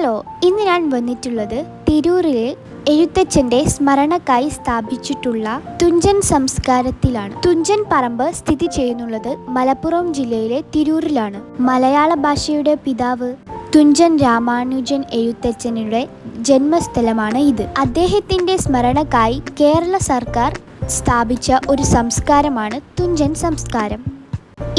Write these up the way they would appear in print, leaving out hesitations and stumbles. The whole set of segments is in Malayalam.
ഹലോ, ഇന്ന് ഞാൻ വന്നിട്ടുള്ളത് തിരൂരിലെ എഴുത്തച്ഛൻ്റെ സ്മരണക്കായി സ്ഥാപിച്ചിട്ടുള്ള തുഞ്ചൻ സംസ്കാരത്തിലാണ്. തുഞ്ചൻ പറമ്പ് സ്ഥിതി ചെയ്യുന്നുള്ളത് മലപ്പുറം ജില്ലയിലെ തിരൂരിലാണ്. മലയാള ഭാഷയുടെ പിതാവ് തുഞ്ചൻ രാമാനുജൻ എഴുത്തച്ഛനുടെ ജന്മസ്ഥലമാണ് ഇത്. അദ്ദേഹത്തിൻ്റെ സ്മരണക്കായി കേരള സർക്കാർ സ്ഥാപിച്ച ഒരു സംസ്കാരമാണ് തുഞ്ചൻ സംസ്കാരം.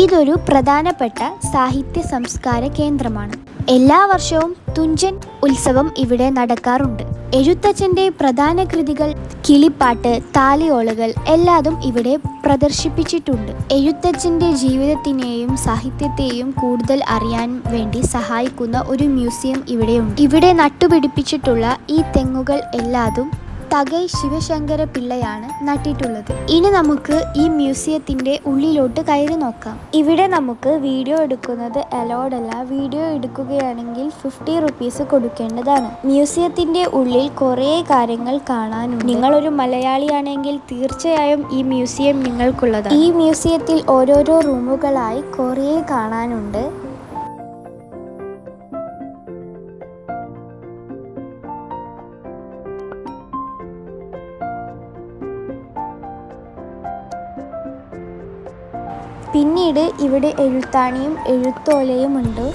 ഇതൊരു പ്രധാനപ്പെട്ട സാഹിത്യ സംസ്കാര കേന്ദ്രമാണ്. എല്ലാ വർഷവും തുഞ്ചൻ ഉത്സവം ഇവിടെ നടക്കാറുണ്ട്. എഴുത്തച്ഛൻ്റെ പ്രധാന കൃതികൾ, കിളിപ്പാട്ട്, താലിയോലകൾ എല്ലാതും ഇവിടെ പ്രദർശിപ്പിച്ചിട്ടുണ്ട്. എഴുത്തച്ഛൻ്റെ ജീവിതത്തിനെയും സാഹിത്യത്തെയും കൂടുതൽ അറിയാൻ വേണ്ടി സഹായിക്കുന്ന ഒരു മ്യൂസിയം ഇവിടെയുണ്ട്. ഇവിടെ നട്ടുപിടിപ്പിച്ചിട്ടുള്ള ഈ തെങ്ങുകൾ എല്ലാതും തകൈ ശിവശങ്കര പിള്ളയാണ് നട്ടിട്ടുള്ളത്. ഇനി നമുക്ക് ഈ മ്യൂസിയത്തിൻ്റെ ഉള്ളിലോട്ട് കയറി നോക്കാം. ഇവിടെ നമുക്ക് വീഡിയോ എടുക്കുന്നത് അലൗഡ് അല്ല. വീഡിയോ എടുക്കുകയാണെങ്കിൽ 50 റുപ്പീസ് കൊടുക്കേണ്ടതാണ്. മ്യൂസിയത്തിൻ്റെ ഉള്ളിൽ കുറേ കാര്യങ്ങൾ കാണാനുണ്ട്. നിങ്ങളൊരു മലയാളിയാണെങ്കിൽ തീർച്ചയായും ഈ മ്യൂസിയം നിങ്ങൾക്കുള്ളതാണ്. ഈ മ്യൂസിയത്തിൽ ഓരോരോ റൂമുകളായി കുറേ കാണാനുണ്ട്. പിന്നീട് ഇവിടെ എഴുത്താണിയും എഴുത്തോലയും ഉണ്ട്.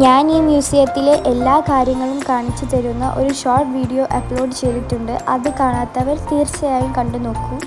ഞാൻ ഈ മ്യൂസിയത്തിലെ എല്ലാ കാര്യങ്ങളും കാണിച്ചു തരുന്ന ഒരു ഷോർട്ട് വീഡിയോ അപ്ലോഡ് ചെയ്തിട്ടുണ്ട്. അത് കാണാത്തവർ തീർച്ചയായും കണ്ടു നോക്കൂ.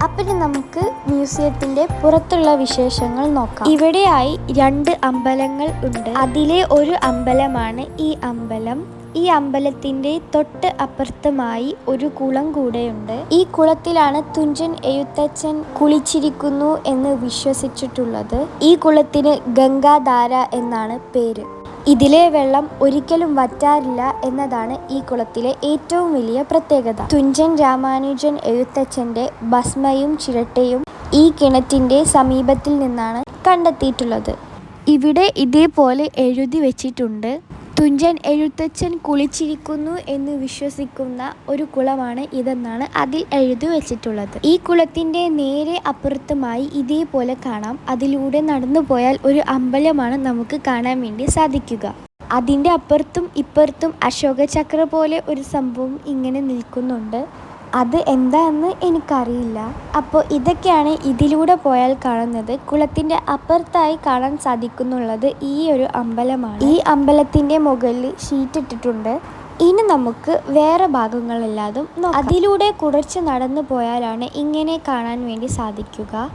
അപ്പം നമുക്ക് മ്യൂസിയത്തിൻ്റെ പുറത്തുള്ള വിശേഷങ്ങൾ നോക്കാം. ഇവിടെയായി 2 അമ്പലങ്ങൾ ഉണ്ട്. അതിലെ ഒരു അമ്പലമാണ് ഈ അമ്പലം. ഈ അമ്പലത്തിൻ്റെ തൊട്ട് അപ്പുറത്തുമായി ഒരു കുളം കൂടെയുണ്ട്. ഈ കുളത്തിലാണ് തുഞ്ചൻ എഴുത്തച്ഛൻ കുളിച്ചിരിക്കുന്നു എന്ന് വിശ്വസിച്ചിട്ടുള്ളത്. ഈ കുളത്തിന് ഗംഗാധാര എന്നാണ് പേര്. ഇതിലെ വെള്ളം ഒരിക്കലും വറ്റാറില്ല എന്നതാണ് ഈ കുളത്തിലെ ഏറ്റവും വലിയ പ്രത്യേകത. തുഞ്ചൻ രാമാനുജൻ എഴുത്തച്ഛൻ്റെ ഭസ്മയും ചിരട്ടയും ഈ കിണറ്റിൻ്റെ സമീപത്തിൽ നിന്നാണ് കണ്ടെത്തിയിട്ടുള്ളത്. ഇവിടെ ഇതേപോലെ എഴുതി വെച്ചിട്ടുണ്ട്: തുഞ്ചൻ എഴുത്തച്ഛൻ കുളിച്ചിരിക്കുന്നു എന്ന് വിശ്വസിക്കുന്ന ഒരു കുളമാണ് ഇതെന്നാണ് അതിൽ എഴുതി വെച്ചിട്ടുള്ളത്. ഈ കുളത്തിൻ്റെ നേരെ അപ്പുറത്തുമായി ഇതേപോലെ കാണാം. അതിലൂടെ നടന്നു പോയാൽ ഒരു അമ്പലമാണ് നമുക്ക് കാണാൻ വേണ്ടി സാധിക്കുക. അതിൻ്റെ അപ്പുറത്തും ഇപ്പുറത്തും അശോക ചക്ര പോലെ ഒരു സംഭവം ഇങ്ങനെ നിൽക്കുന്നുണ്ട്. അത് എന്താണെന്ന് എനിക്കറിയില്ല. അപ്പോൾ ഇതൊക്കെയാണ് ഇതിലൂടെ പോയാൽ കാണുന്നത്. കുളത്തിൻ്റെ അപ്പുറത്തായി കാണാൻ സാധിക്കുന്നുള്ളത് ഈ ഒരു അമ്പലമാണ്. ഈ അമ്പലത്തിൻ്റെ മുകളിൽ ഷീറ്റ് ഇട്ടിട്ടുണ്ട്. ഇനി നമുക്ക് വേറെ ഭാഗങ്ങളെല്ലാതും നോക്കാം. അതിലൂടെ കുറച്ച് നടന്നു പോയാലാണ് ഇങ്ങനെ കാണാൻ വേണ്ടി സാധിക്കുക.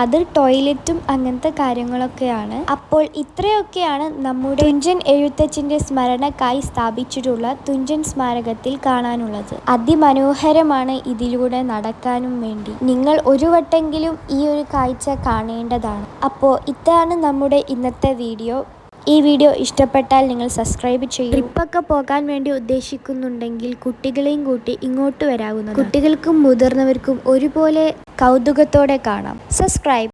അത് ടോയ്ലറ്റും അങ്ങനത്തെ കാര്യങ്ങളൊക്കെയാണ്. അപ്പോൾ ഇത്രയൊക്കെയാണ് നമ്മുടെ തുഞ്ചൻ എഴുത്തച്ഛൻ്റെ സ്മരണക്കായി സ്ഥാപിച്ചിട്ടുള്ള തുഞ്ചൻ സ്മാരകത്തിൽ കാണാനുള്ളത്. അതിമനോഹരമാണ് ഇതിലൂടെ നടക്കാനും വേണ്ടി. നിങ്ങൾ ഒരു വട്ടെങ്കിലും ഈ ഒരു കാഴ്ച കാണേണ്ടതാണ്. അപ്പോൾ ഇതാണ് നമ്മുടെ ഇന്നത്തെ വീഡിയോ. ഈ വീഡിയോ ഇഷ്ടപ്പെട്ടാൽ നിങ്ങൾ സബ്സ്ക്രൈബ് ചെയ്യും. ട്രിപ്പൊക്കെ പോകാൻ വേണ്ടി ഉദ്ദേശിക്കുന്നുണ്ടെങ്കിൽ കുട്ടികളെയും കൂട്ടി ഇങ്ങോട്ട് വരാവുന്നതാണ്. കുട്ടികൾക്കും മുതിർന്നവർക്കും ഒരുപോലെ കൗതുകത്തോടെ കാണാം. സബ്സ്ക്രൈബ്.